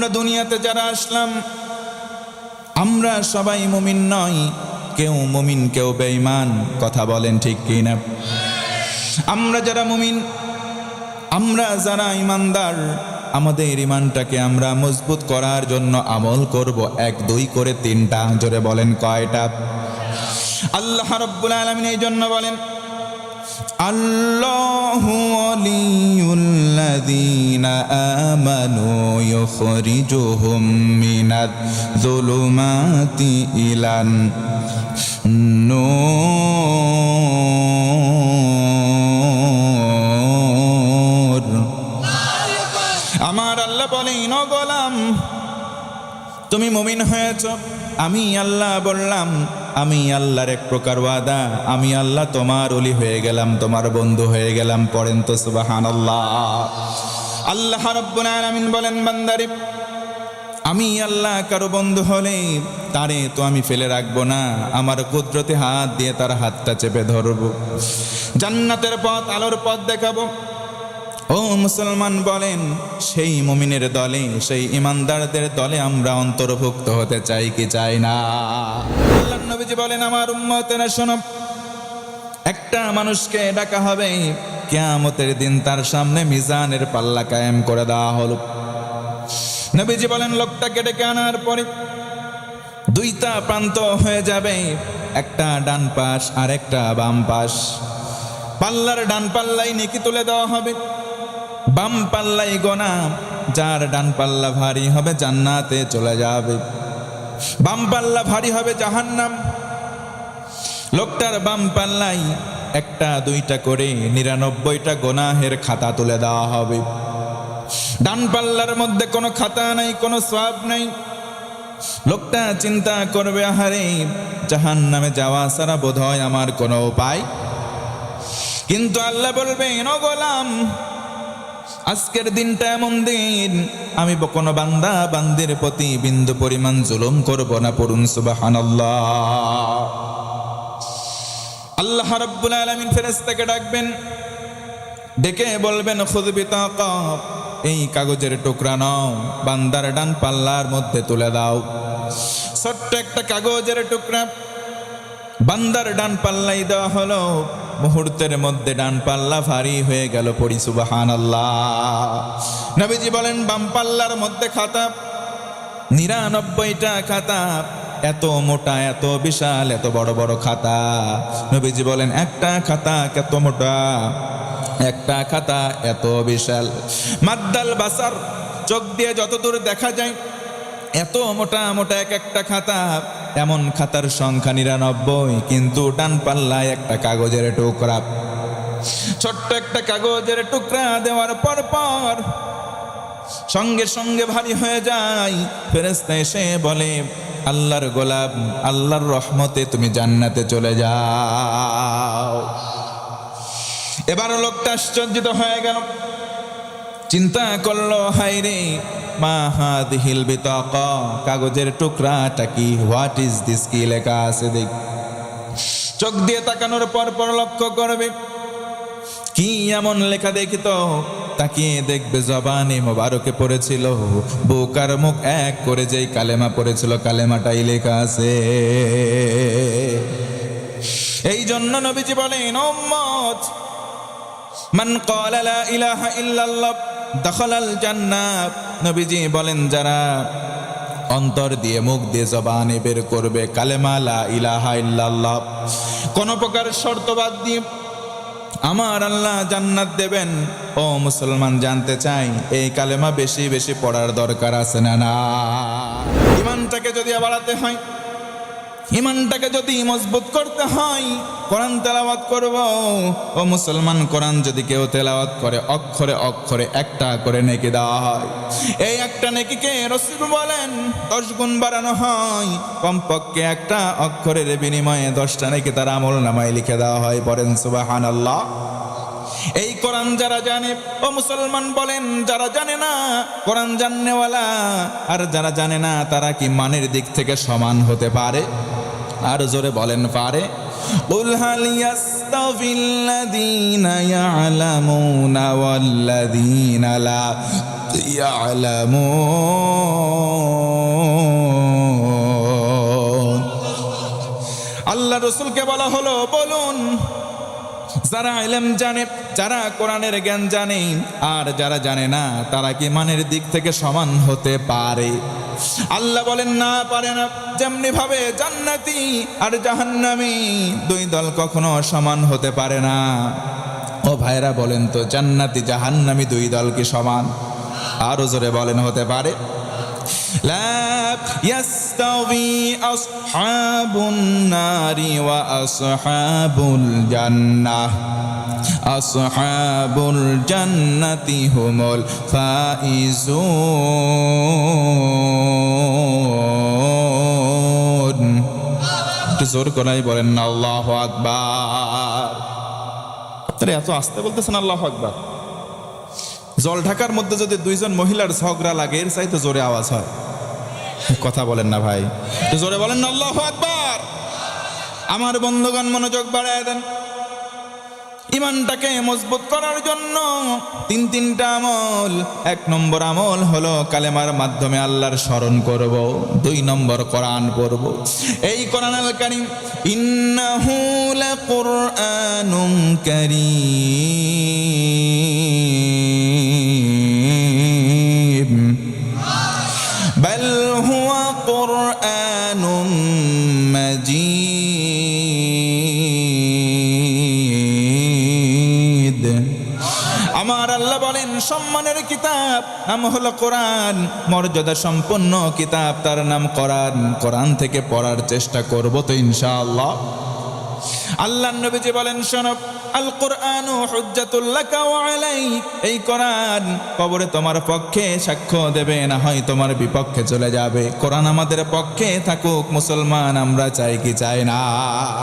আমরা দুনিয়াতে যারা আসলাম আমরা সবাই মুমিন নই, কেউ মুমিন কেউ বেঈমান। কথা বলেন ঠিক কি না? আমরা যারা মুমিন, আমরা যারা ঈমানদার, আমাদের ঈমানটাকে আমরা মজবুত করার জন্য আমল করব 1 2 করে 3টা। জোরে বলেন কয়টা? আল্লাহ রাব্বুল আলামিন এই জন্য বলেন আল্লাহু ওয়ালিয়ুল্লাযীনা আমানু ইউখরিজুহুম মিনায-যুলুমাতি ইলান নূর। আমার আল্লাহ বলেন, ও গোলাম তুমি মুমিন হয়েছ, আমি আল্লাহ বললাম, আমি আল্লাহর এক প্রকার ওয়াদা, আমি আল্লাহ তোমার ওলি হয়ে গেলাম, তোমার বন্ধু হয়ে গেলাম। পড়েন তো সুবহানাল্লাহ। আল্লাহ রাব্বুল আলামিন বলেন, বান্দারে আমি আল্লাহ কারো বন্ধু হলে তারে তো আমি ফেলে রাখবো না, আমার কুদরতি হাত দিয়ে তার হাতটা চেপে ধরবো, জান্নাতের পথ আলোর পথ দেখাবো। ও মুসলমান বলেন, সেই মুমিনের দলে, সেই ইমানদারদের দলে আমরা অন্তর্ভুক্ত হতে চাই কি চাই না? আল্লাহর নবীজি বলেন, আমার উম্মতেরা শোনো, একটা মানুষকে ডাকা হবে কিয়ামতের দিন, তার সামনে মিজানের পাল্লা কায়েম করে দেওয়া হলো। নবীজি বলেন, লোকটাকে ডেকে আনার পরে 2টা প্রান্ত হয়ে যাবে, একটা ডান পাশ আর একটা বাম পাশ। পাল্লার ডান পাল্লাই নেকি তুলে দেওয়া হবে, বাম পাল্লাই গোনা। যার ডান পাল্লা ভারী হবে জান্নাতে চলে যাবে, বাম পাল্লা ভারী হবে জাহান্নাম। লোকটার বাম পাল্লাই 1টা 2টা করে 99টা গোনাহের খাতা তুলে দেওয়া হবে। ডান পাল্লার মধ্যে কোনো খাতা নাই, কোনো সওয়াব নাই। লোকটা চিন্তা করবে, আহারে জাহান্নামে যাওয়া ছাড়া বোধহয় আমার কোনো উপায়। কিন্তু আল্লাহ বলবেন, ও গোলাম আজকের দিনটা এমন দিন, আমি কোনো বান্দা বান্দির প্রতি বিন্দু পরিমাণ জুলুম করব না। পড়ুন সুবহানাল্লাহ। আল্লাহ রাব্বুল আলামিন ফেরেশতাকে ডাকবেন, ডেকে বলবেন, খুয বিতাকা, এই কাগজের টুকরা নাও, বান্দার ডান পাল্লার মধ্যে তুলে দাও। ছোট্ট একটা কাগজের টুকরা বান্দার ডান পাল্লাই দেওয়া হলো, মুহূর্তের মধ্যে ডান পাল্লা ভারী হয়ে গেল। পড়ি সুবহানাল্লাহ। নবীজি বলেন, বাম পাল্লার মধ্যে খাতা 99টা খাতা, এত মোটা, এত বিশাল, এত বড় বড় খাতা। নবীজি বলেন, একটা খাতা কত মোটা, একটা খাতা এত বিশাল। মাদ্দাল বাসার, চোখ দিয়ে যতদূর দেখা যায় এত মোটা মোটা একটা খাতা। এমন খাতার সংখ্যা 99, কিন্তু ডান পাল্লায় একটা কাগজের টুকরা। ছোট্ট একটা কাগজের টুকরা দেওয়ার পর পর সঙ্গে সঙ্গে ভারী হয়ে যায়। ফেরেশতা এসে বলে, আল্লাহর গোলাম, আল্লাহর রহমতে তুমি জান্নাতে চলে যাও। এবার লোকটা আশ্চর্যিত হয়ে গেল, চিন্তা করলো, হায় রে, মা হাদিহিল বিতাকা, কাগজের টুকরাটা কি, হোয়াট ইজ দিস, কি লেখা আছে দেখ। চোখ দিয়ে তাকানোর পর পর লক্ষ্য করবে, কি এমন লেখা দেখি তো। তাকিয়ে দেখবে জবানে মোবারকে পড়েছিল, বুক আর মুখ এক করে যেই কালেমা পড়েছিল, কালেমাটাই লেখা আছে। এই জন্য নবীজি বলেন, উম্মত মান ক্বালা লা ইলাহা ইল্লাল্লাহ দাখালাল জান্নাহ। নবীজি বলেন, যারা অন্তর দিয়ে মুখ দিয়ে জবানে বের করবে কালেমা লা ইলাহা ইল্লাল্লাহ, কোন প্রকার শর্ত বাদ দিয়ে, আমার আল্লাহ জান্নাত দেবেন। ও মুসলমান, জানতে চাই এই কালেমা বেশি বেশি পড়ার দরকার আছে না? না। ঈমানটাকে যদি বাড়াতে হয়, ঈমানটাকে যদি মজবুত করতে হয়, কোরআন তেলাওয়াত করব। ও মুসলমান, কোরআন যদি কেউ তেলাওয়াত করে অক্ষরে অক্ষরে 1টা করে নেকি দেওয়া হয়। এই 1টা নেকিকে রাসূল বলেন 10 গুণ বাড়ানো হয়। কমপক্ষে 1টা অক্ষরের বিনিময়ে 10টা নেকি তার আমলনামায় লিখে দেওয়া হয়। পড়েন সুবহানাল্লাহ। এই কোরআন যারা জানে, ও মুসলমান বলেন, যারা জানে না কোরআন জাননেওয়ালা আর যারা জানে না, তারা কি মানের দিক থেকে সমান হতে পারে? আর জোরে বলেন, পারে? কুল হাল ইয়াস্তাবিল্লাযীনা ইয়ালামুনা ওয়াল্লাযীনা লা ইয়ালামুন। রাসূলকে বলা হলো, বলুন যারা ইলম জানে, যারা কোরআনের জ্ঞান জানে আর যারা জানে না, তারা কি মানের দিক থেকে সমান হতে পারে? আল্লাহ বলেন না, পারে না। যেমনি ভাবে জান্নাতি আর জাহান্নামী দুই দল কখনো সমান হতে পারে না। ও ভাইরা বলেন তো, জান্নাতি জাহান্নামী দুই দল কি সমান? আরো জোরে বলেন, হতে পারে? লা ইয়াস্তাওয়ি আসহাবুন নারি ওয়া আসহাবুল জান্নাহ, আসহাবুল জান্নাতি হুমুল ফাইজুন। একটু জোর করাই বলেন না আল্লাহু আকবার। আপনারা এত আস্তে বলতেছেন আল্লাহু আকবার। জল ঢাকার মধ্যে যদি দুইজন মহিলার ঝগড়া লাগে, এর চাইতে জোরে আওয়াজ হয়। কথা বলেন না ভাই, একটু জোরে বলেন না আল্লাহু আকবার। আমার বন্ধুগণ, মনোযোগ বাড়ায় দেন। ইমানটাকে মজবুত করার জন্য তিনটা আমল। 1 নম্বর আমল হলো কালেমার মাধ্যমে আল্লাহর স্মরণ করব। 2 নম্বর কোরআন পড়ব। এই কোরআন আল কারীম ইন্নাহু লাকুরআনুন কারীম বাল হুয়া কুরআনুম মাজিদ। আমার আল্লাহ বলেন, সম্মানের কিতাব নাম হলো কোরআন, মর্যাদা সম্পন্ন কিতাব, তার নাম কোরআন। কোরআন থেকে পড়ার চেষ্টা করব তো ইনশাআল্লাহ। আল্লাহর নবীজি বলেন, শোনো, আল কোরআনু হুজ্জাতুল লাকা ওয়া আলাইক। এই কোরআন কবরে তোমার পক্ষে সাক্ষ্য দেবে, না হয় তোমার বিপক্ষে চলে যাবে। কোরআন আমাদের পক্ষে থাকুক মুসলমান, আমরা চাই কি চাই না?